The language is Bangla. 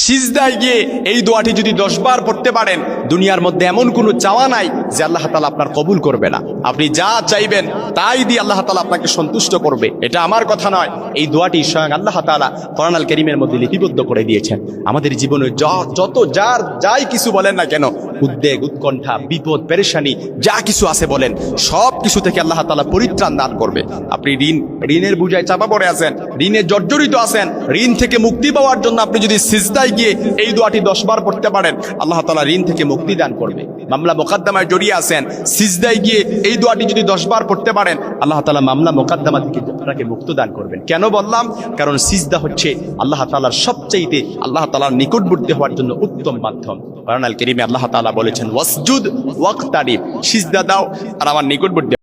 সিজদায় গিয়ে এই দোয়াটি যদি 10 বার পড়তে পারেন, দুনিয়ার মধ্যে এমন কোনো চাওয়া নাই যে আল্লাহ তাআলা আপনার কবুল করবে না। আপনি যা চাইবেন তাই দিয়ে আল্লাহ তাআলা আপনাকে সন্তুষ্ট করবে। এটা আমার কথা নয়, এই দোয়াটি স্বয়ং আল্লাহ তাআলা কোরআন আল কারীমের মধ্যে লিপিবদ্ধ করে দিয়েছেন। আমাদের জীবনে যত যাই কিছু বলেন না কেন, উদ্বেগ, উৎকণ্ঠা, বিপদ, পেরেশানি যা কিছু আছে বলেন, সব কিছু থেকে আল্লাহ তাআলা পরিত্রাণ দান করবে। আপনি ঋণের বোঝায় চাপা পড়ে আছেন, ঋণে জর্জরিত আছেন, ঋণ থেকে মুক্তি পাওয়ার জন্য আপনি যদি সিজদায় গিয়ে এই দোয়াটি 10 বার পড়তে পারেন, আল্লাহ তাআলা ঋণ থেকে মুক্তি দান করবে। মামলা মোকদ্দমায় জড়িয়ে আছেন, সিজদায় গিয়ে এই দোয়াটি যদি 10 বার পড়তে পারেন, আল্লাহ তাআলা মামলা মোকদ্দমা থেকে আপনাকে মুক্তি দান করবেন। কেন বললাম? কারণ সিজদা হচ্ছে আল্লাহ তাআলার সবচাইতে আল্লাহ তাআলার নিকটবর্তী হওয়ার জন্য উত্তম মাধ্যম। কোরআন আল কারীমে আল্লাহ তাআলা বলেছেন, ওয়াসজুদ ওয়াক্তারিব, সিজদা দাও আর আমার নিকটবর্তী